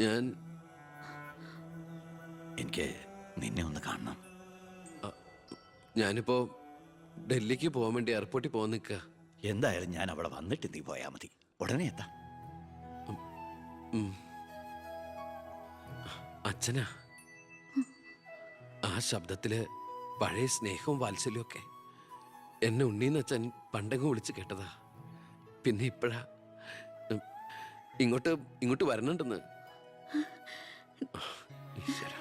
ഞാൻ എനിക്ക് നിന്നെ ഒന്ന് കാണണം. ഞാനിപ്പോ ഡൽഹിക്ക് പോകാൻ വേണ്ടി എയർപോർട്ടിൽ പോകാൻ നിൽക്കുക. എന്തായാലും ഞാൻ അവിടെ വന്നിട്ട് നീ പോയാ മതി. ഉടനെ എത്താം. അച്ഛനാ, ആ ശബ്ദത്തില് പഴയ സ്നേഹവും വാത്സല്യവും ഒക്കെ എന്നെ ഉണ്ണീന്ന് അച്ഛൻ പണ്ടങ്ങ് വിളിച്ച് കേട്ടതാ. പിന്നെ ഇപ്പോഴാ ഇങ്ങോട്ട് വരണുണ്ടെന്ന്. ഈശ്വര,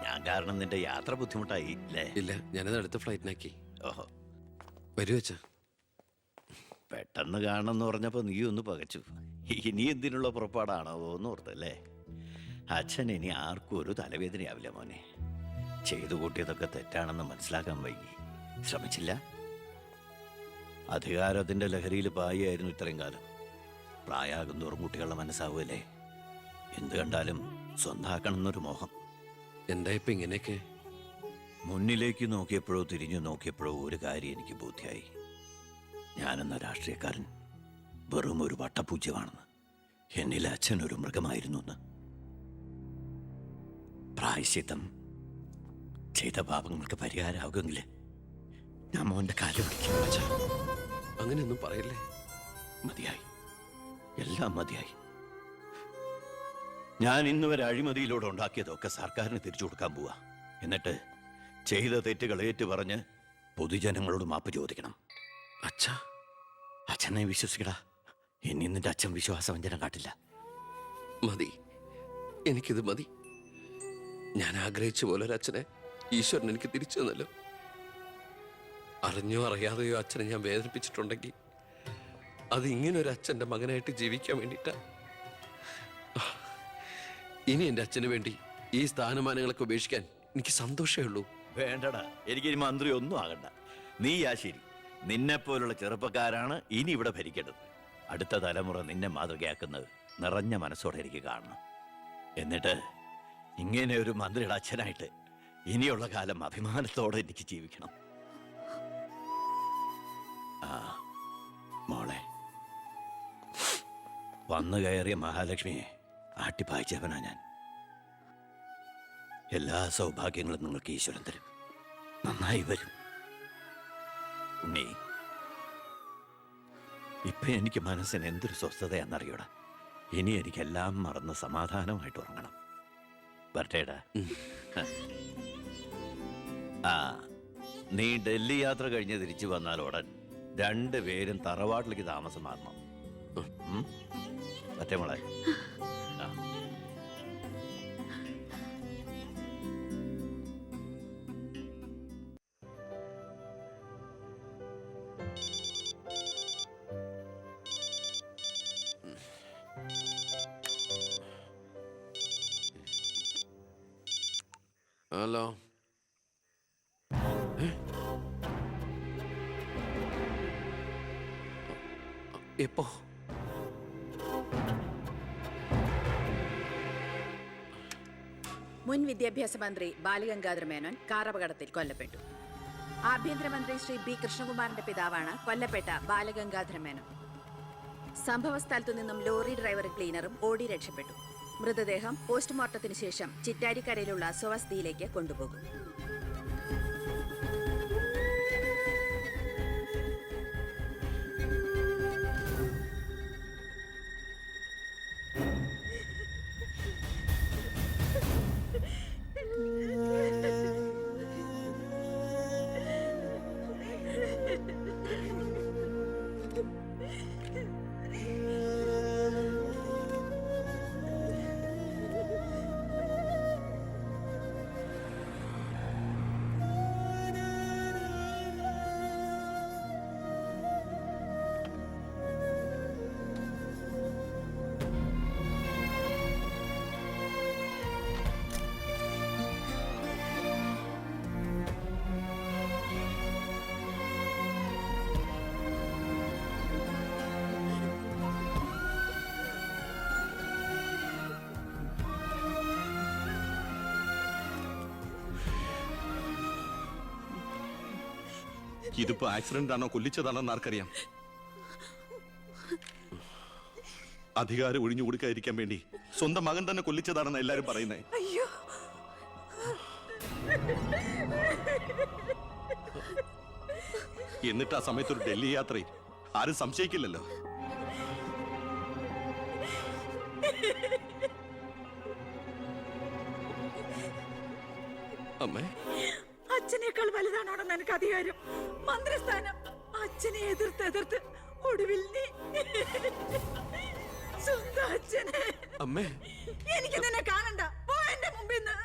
ഞാൻ കാരണം നിന്റെ യാത്ര ബുദ്ധിമുട്ടായി അല്ലേ? ഇല്ല, ഞാനത് അടുത്ത ഫ്ലൈറ്റിനാക്കി. ഓഹോ, വരൂ അച്ഛാ. പെട്ടെന്ന് കാണണമെന്ന് പറഞ്ഞപ്പോൾ നീ ഒന്ന് പകച്ചു. ഇനി എന്തിനുള്ള പുറപ്പാടാണോ എന്ന് ഓർത്തല്ലേ? അച്ഛൻ ഇനി ആർക്കും ഒരു തലവേദനയാവില്ല മോനെ. ചെയ്തു കൂട്ടിയതൊക്കെ തെറ്റാണെന്ന് മനസ്സിലാക്കാൻ വൈകി. ശ്രമിച്ചില്ല. അധികാരത്തിന്റെ ലഹരിയിൽ പായായിരുന്നു ഇത്രയും കാലം. പ്രായമാകുന്നോറും കുട്ടികളുടെ മനസ്സാവുമല്ലേ? എന്ത് കണ്ടാലും സ്വന്താക്കണം എന്നൊരു മോഹം. എന്താ ഇപ്പൊ ഇങ്ങനെയൊക്കെ? മുന്നിലേക്ക് നോക്കിയപ്പോഴോ തിരിഞ്ഞു നോക്കിയപ്പോഴോ ഒരു കാര്യം എനിക്ക് ബോധ്യായി. ഞാനെന്ന രാഷ്ട്രീയക്കാരൻ വെറും ഒരു വട്ടപൂജ്യമാണെന്ന്. എന്നിൽ അച്ഛൻ ഒരു മൃഗമായിരുന്നു എന്ന്. പ്രായശ്ചിത്തം ചെയ്ത പാപങ്ങൾക്ക് പരിഹാരമാകുമെങ്കിൽ ഞാൻ മോന്റെ കാല് പിടിക്കും. അച്ഛാ, അങ്ങനെയൊന്നും പറയല്ലേ. മതിയായി, എല്ലാം മതിയായി. ഞാൻ ഇന്നുവരെ അഴിമതിയിലൂടെ ഉണ്ടാക്കിയതൊക്കെ സർക്കാരിന് തിരിച്ചു കൊടുക്കാൻ പോവാ. എന്നിട്ട് ചെയ്ത തെറ്റുകൾ ഏറ്റുപറഞ്ഞ് പൊതുജനങ്ങളോട് മാപ്പ് ചോദിക്കണം. അച്ഛാ, അച്ഛനെ വിശ്വസിക്കടാ. ഇനി നിന്റെ അച്ഛൻ വിശ്വാസവഞ്ചനം കാട്ടില്ല. മതി, എനിക്കിത് മതി. ഞാൻ ആഗ്രഹിച്ച പോലെ ഒരു അച്ഛനെ ഈശ്വരൻ എനിക്ക് തിരിച്ചു തന്നല്ലോ. അറിഞ്ഞോ അറിയാതെയോ അച്ഛനെ ഞാൻ വേദനിപ്പിച്ചിട്ടുണ്ടെങ്കിൽ അത് ഇങ്ങനെ ഒരു അച്ഛൻ്റെ മകനായിട്ട് ജീവിക്കാൻ വേണ്ടിയിട്ടാ. ഇനി എൻ്റെ അച്ഛന് വേണ്ടി ഈ സ്ഥാനമാനങ്ങളൊക്കെ ഉപേക്ഷിക്കാൻ എനിക്ക് സന്തോഷമേ ഉള്ളൂ. വേണ്ടടാ, എനിക്കിനി മന്ത്രി ഒന്നും ആകണ്ട. നീ ആ ശരി. നിന്നെപ്പോലുള്ള ചെറുപ്പക്കാരാണ് ഇനി ഇവിടെ ഭരിക്കേണ്ടത്. അടുത്ത തലമുറ നിന്നെ മാതൃകയാക്കുന്നത് നിറഞ്ഞ മനസ്സോടെ എനിക്ക് കാണണം. എന്നിട്ട് ഇങ്ങനെ ഒരു മന്ത്രിയുടെ അച്ഛനായിട്ട് ഇനിയുള്ള കാലം അഭിമാനത്തോടെ എനിക്ക് ജീവിക്കണം. ആ മോളെ, വന്നു കയറിയ മഹാലക്ഷ്മിയെ ആട്ടിപ്പായിച്ചവനാ ഞാൻ. എല്ലാ സൗഭാഗ്യങ്ങളും നിങ്ങൾക്ക് ഈശ്വരൻ തരും. നന്നായി വരും. ഉണ്ണി, ഇപ്പൊ എനിക്ക് മനസ്സിന് എന്തൊരു സ്വസ്ഥതയാണെന്നറിയൂടാ. ഇനി എനിക്കെല്ലാം മറന്ന് സമാധാനമായിട്ട് ഉറങ്ങണം. വരട്ടേടാ. ആ, നീ ഡൽഹി യാത്ര കഴിഞ്ഞ് തിരിച്ചു വന്നാൽ ഉടൻ രണ്ടുപേരും തറവാട്ടിലേക്ക് താമസം മാറണം. പറ്റേ മോളെ? ആ, ഹലോ. എപ്പോ? മുൻ വിദ്യാഭ്യാസ മന്ത്രി ബാലഗംഗാധര മേനോൻ കാറപകടത്തിൽ കൊല്ലപ്പെട്ടു. ആഭ്യന്തരമന്ത്രി ശ്രീ ബി കൃഷ്ണകുമാറിന്റെ പിതാവാണ് കൊല്ലപ്പെട്ട ബാലഗംഗാധര മേനോൻ. സംഭവസ്ഥലത്തു നിന്നും ലോറി ഡ്രൈവറും ക്ലീനറും ഓടി രക്ഷപ്പെട്ടു. മൃതദേഹം പോസ്റ്റ്മോർട്ടത്തിന് ശേഷം ചിറ്റാരിക്കരയിലുള്ള സ്വവസതിയിലേക്ക് കൊണ്ടുപോകും. ഇതിപ്പോ ആക്സിഡന്റ് ആണോ കൊല്ലിച്ചതാണോ എന്ന് ആർക്കറിയാം. അധികാരം ഒഴിഞ്ഞു കൊടുക്കാതിരിക്കാൻ വേണ്ടി സ്വന്തം മകൻ തന്നെ കൊല്ലിച്ചതാണെന്ന് എല്ലാരും പറയുന്നേ. അയ്യോ, എന്നിട്ട് ആ സമയത്ത് ഒരു ഡൽഹി യാത്രയിൽ ആരും സംശയിക്കില്ലല്ലോ. അമ്മേ, അച്ഛനേക്കാൾ വലുതാണോടെന്ന് എനിക്ക് അധികാരം, മന്ത്രിസ്ഥാനം. അച്ഛനെ എതിർത്ത് ഒടുവിൽ നീ സ്വന്തം അച്ഛനെ. അമ്മേ, എനിക്ക് നിന്നെ കാണണ്ട, പോ എന്റെ മുമ്പിൽ നിന്ന്.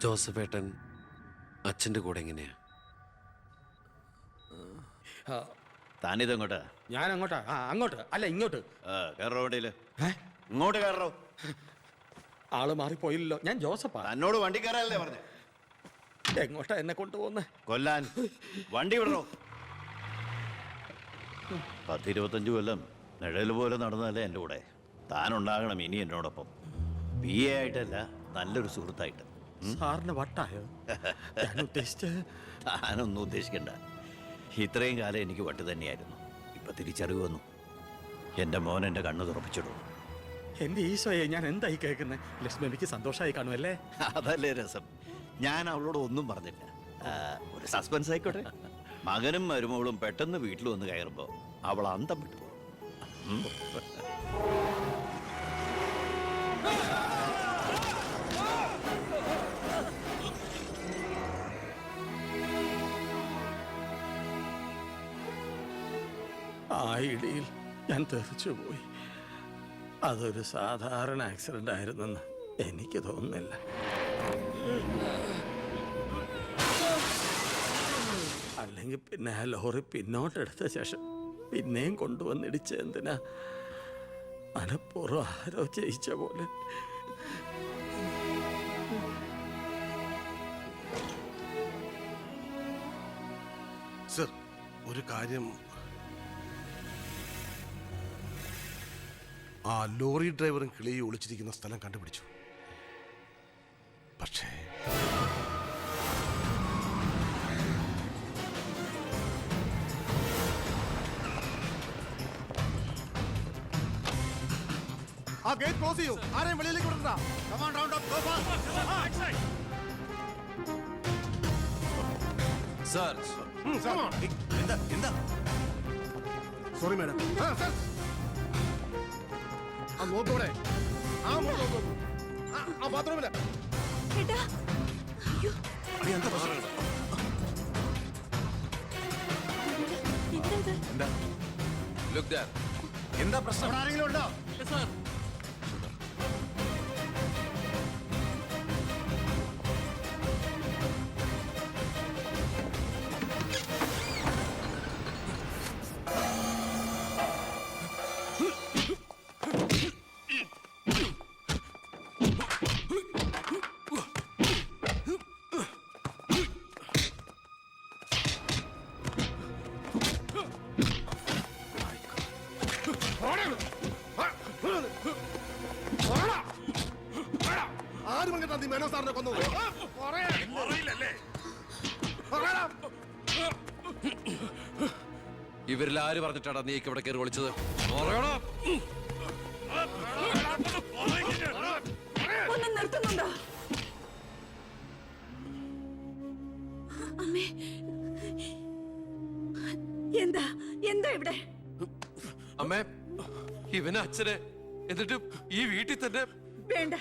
ജോസഫേട്ടൻ അച്ഛൻ്റെ കൂടെ എങ്ങനെയാ? താനിതെങ്ങോട്ടാ? ഞാൻ അങ്ങോട്ടാ? അങ്ങോട്ട് അല്ല, ഇങ്ങോട്ട്. കയറോ വണ്ടിയില്. ഇങ്ങോട്ട് കയറോ. ആള് മാറിപ്പോയില്ലല്ലോ. ഞാൻ ജോസഫാ. തന്നോട് വണ്ടി കയറാനല്ലേ പറഞ്ഞേ? എങ്ങോട്ടാ എന്നെ കൊണ്ടുപോകുന്നേ? കൊല്ലാൻ. വണ്ടി വിടണോ? 10-25 കൊല്ലം നിഴൽ പോലെ നടന്നല്ലേ എൻ്റെ കൂടെ. താനുണ്ടാകണം ഇനി എന്നോടൊപ്പം. PA ആയിട്ടല്ല, നല്ലൊരു സുഹൃത്തായിട്ട്. സാറിന് വട്ടായോ? ഞാൻ ഉദ്ദേശിച്ച്. താനൊന്നും ഉദ്ദേശിക്കണ്ട. ഇത്രയും കാലം എനിക്ക് വട്ട് തന്നെയായിരുന്നു. ഇപ്പൊ തിരിച്ചറിവ് വന്നു. എൻ്റെ മോൻ എൻ്റെ കണ്ണ് തുറപ്പിച്ചിടും. എന്റെ ഈശോയെ, ഞാൻ എന്തായി കേൾക്കുന്നത്? ലക്ഷ്മിക്ക് സന്തോഷമായി കാണുമല്ലേ? അതല്ലേ രസം. ഞാൻ അവളോട് ഒന്നും പറഞ്ഞില്ല. ഒരു സസ്പെൻസ് ആയിക്കോട്ടെ. മകനും മരുമകളും പെട്ടെന്ന് വീട്ടിൽ വന്ന് കയറുമ്പോ അവൾ അന്തം വിട്ടു. ആ ഇടിയിൽ ഞാൻ തെറിച്ചുപോയി. അതൊരു സാധാരണ ആക്സിഡന്റ് ആയിരുന്നെന്ന് എനിക്ക് തോന്നുന്നില്ല. അല്ലെങ്കിൽ പിന്നെ ആ ലോറി പിന്നോട്ടെടുത്ത ശേഷം പിന്നെയും കൊണ്ടുവന്നിടിച്ച എന്തിനാ? മനപ്പൂർവ്വം ആരോ ജയിച്ച പോലെ. സർ, ഒരു കാര്യം, ആ ലോറി ഡ്രൈവറും കിളിയും ഒളിച്ചിരിക്കുന്ന സ്ഥലം കണ്ടുപിടിച്ചു. പക്ഷേ ആ ഗേറ്റ് ക്ലോസ് ചെയ്യൂ. ആരെയും വെളിയിലേക്ക് വിടണ്ട. Come on, round up, go fast. Sir, എന്താ? Sorry madam. ആ നോക്കൂടെ, ആ നോക്കൂ, ആ ബാത്റൂമില്. എന്താ പ്രശ്നം? Look that. എന്താ പ്രശ്നം? ആരെങ്കിലും ഉണ്ടോ? ആരും കേട്ടാ നീ മേനോ സാറിനെ കൊന്നു? ഇവരിൽ ആര് പറഞ്ഞിട്ടാടാ നീ ഇവിടെ കയറി വിളിച്ചത്? ഒന്ന് നിർത്തുന്നുണ്ടോ? അമ്മേ, എന്താ ഇവിടെ? അമ്മേ, ഇവന് അച്ഛനെ, എന്നിട്ട് ഈ വീട്ടിൽ തന്നെ. വേണ്ട,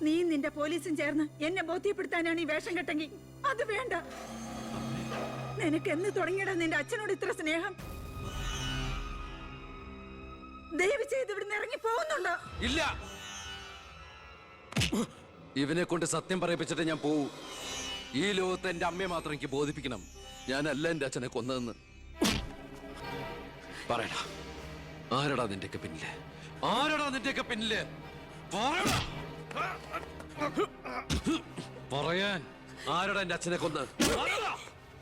നീ നിന്റെ പോലീസും ചേർന്ന് എന്നെ ബോധ്യപ്പെടുത്താനാണ് ഈ വേഷം കെട്ടെങ്കിൽ അത് വേണ്ട. നിനക്ക് എന്ന് തുടങ്ങിയടാ നിന്റെ അച്ഛനോട് ഇത്ര സ്നേഹം? ദയവ് ചെയ്ത് ഇവിടുന്ന് ഇറങ്ങി പോകുന്നുണ്ടോ? ഇല്ല, ഇവനെ കൊണ്ട് സത്യം പറയിപ്പിച്ചിട്ട് ഞാൻ പോവൂ. ഈ ലോകത്ത് എന്റെ അമ്മയെ മാത്രം എനിക്ക് ബോധിപ്പിക്കണം ഞാനല്ല എന്റെ അച്ഛനെ കൊന്നതെന്ന്. പറയടാ, ആരടാ നിന്റെയൊക്കെ പിന്നില്? ആരടാ നിന്റെയൊക്കെ പിന്നില്? പറയടാ. പറയാൻ ആരടാ എന്റെ അച്ഛനെ കൊന്ന്?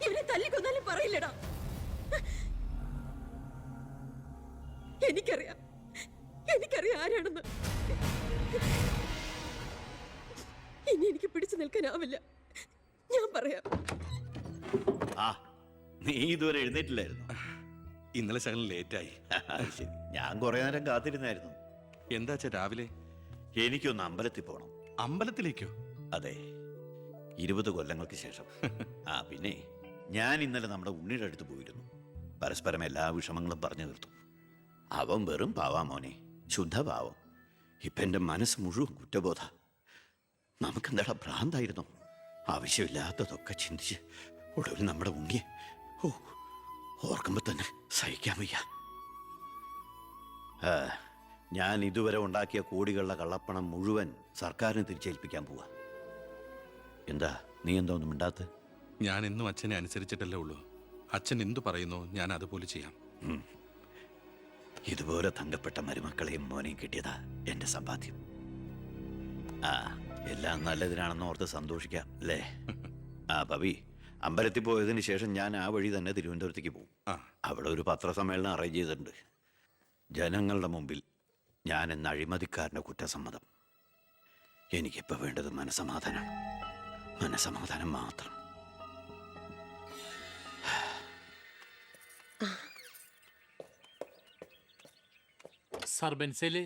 ഇവനെ തല്ലിക്കൊന്നാലും പറയില്ലടാ. എനിക്കറിയാം ആരാണെന്ന്. ഇനി എനിക്ക് പിടിച്ചു നിൽക്കാനാവില്ല. ഞാൻ പറയാം. ആ, നീ ഇതുവരെ എഴുന്നേറ്റില്ലായിരുന്നു. ഇന്നലെ ശകലം ലേറ്റായി. ശരി, ഞാൻ കുറെ നേരം കാത്തിരുന്നായിരുന്നു. എന്താ അച്ഛാ രാവിലെ? എനിക്കൊന്ന് അമ്പലത്തിൽ പോകണം. അമ്പലത്തിലേക്കോ? അതെ, 20 കൊല്ലങ്ങൾക്ക് ശേഷം. ആ പിന്നെ ഞാൻ ഇന്നലെ നമ്മുടെ ഉണ്ണിയുടെ അടുത്ത് പോയിരുന്നു. പരസ്പരം എല്ലാ വിഷമങ്ങളും പറഞ്ഞു തീർത്തു. അവൻ വെറും പാവാ മോനെ, ശുദ്ധഭാവം. ഇപ്പൊ എന്റെ മനസ്സ് മുഴുവൻ കുറ്റബോധ. നമുക്കെന്താടാ ഭ്രാന്തായിരുന്നു? ആവശ്യമില്ലാത്തതൊക്കെ ചിന്തിച്ച് ഒടുവിൽ നമ്മുടെ ഉണ്ണിയെ ഓർക്കുമ്പോ തന്നെ സഹിക്കാൻ വയ്യ. ഞാൻ ഇതുവരെ ഉണ്ടാക്കിയ കോടികളുടെ കള്ളപ്പണം മുഴുവൻ സർക്കാരിന് തിരിച്ചേൽപ്പിക്കാൻ പോവാ. എന്താ നീ എന്താ ഒന്നും മിണ്ടാത്ത? ഞാൻ എന്നും അച്ഛനെ അനുസരിച്ചിട്ടല്ലേ ഉള്ളൂ. അച്ഛൻ എന്തു പറയുന്നോ ഞാൻ അതുപോലെ ചെയ്യാം. ഇതുപോലെ തങ്കപ്പെട്ട മരുമക്കളെയും മോനെയും കിട്ടിയതാ എന്റെ സമ്പാദ്യം. ആ, എല്ലാം നല്ലതിനാണെന്ന് ഓർത്ത് സന്തോഷിക്കാം അല്ലേ? ആ പവി, അമ്പലത്തിൽ പോയതിന് ശേഷം ഞാൻ ആ വഴി തന്നെ തിരുവനന്തപുരത്തേക്ക് പോകും. അവിടെ ഒരു പത്രസമ്മേളനം അറേഞ്ച് ചെയ്തിട്ടുണ്ട്. ജനങ്ങളുടെ മുമ്പിൽ ഞാൻ എന്ന അഴിമതിക്കാരൻ്റെ കുറ്റസമ്മതം. എനിക്കിപ്പോൾ വേണ്ടത് മനസമാധാനമാണ്. മനസമാധാനം മാത്രം. സാർ ബെൻസേല്?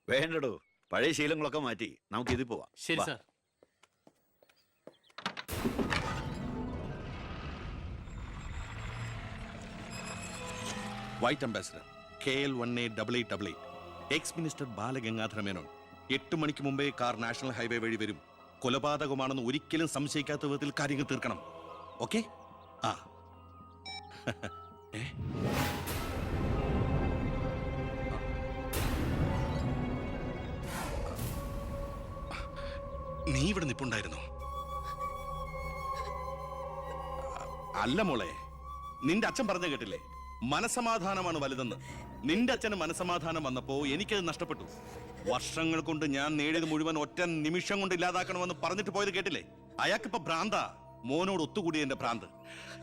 വേണ്ടടോ, പഴയ ശീലങ്ങളൊക്കെ മാറ്റി നമുക്ക് ഇതിൽ പോവാം. ശരി വാ. Sir. White ambassador KL188888 X minister Balagangadhara Menon. 8 മണിക്ക് മുമ്പേ കാർ നാഷണൽ ഹൈവേ വഴി വരും. കൊലപാതകമാണെന്ന് ഒരിക്കലും സംശയിക്കാത്ത വിധത്തിൽ കാര്യങ്ങൾ തീർക്കണം. ഓക്കെ? ആ. നീ ഇവിടെ നിപ്പുണ്ടായിരുന്നോ? അല്ല മോളെ, നിന്റെ അച്ഛൻ പറഞ്ഞ കേട്ടില്ലേ, മനസമാധാനമാണ് വലുതെന്ന്. നിന്റെ അച്ഛന് മനസമാധാനം വന്നപ്പോ എനിക്കത് നഷ്ടപ്പെട്ടു. വർഷങ്ങൾ കൊണ്ട് ഞാൻ നേടിയത് മുഴുവൻ ഒറ്റ നിമിഷം കൊണ്ട് ഇല്ലാതാക്കണമെന്ന് പറഞ്ഞിട്ട് പോയത് കേട്ടില്ലേ? അയാൾക്കിപ്പോ ഭ്രാന്താ. മോനോട് ഒത്തുകൂടിയ എന്റെ ഭ്രാന്ത്.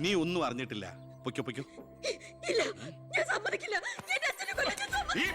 നീ ഒന്നും അറിഞ്ഞിട്ടില്ല. പൊയ്ക്കോ പൊയ്ക്കോ. ഇല്ല, ഞാൻ സമ്മതിക്കില്ല. എന്റെ അച്ഛനെ കൊല്ലാൻ ഞാൻ സമ്മതിക്കില്ല.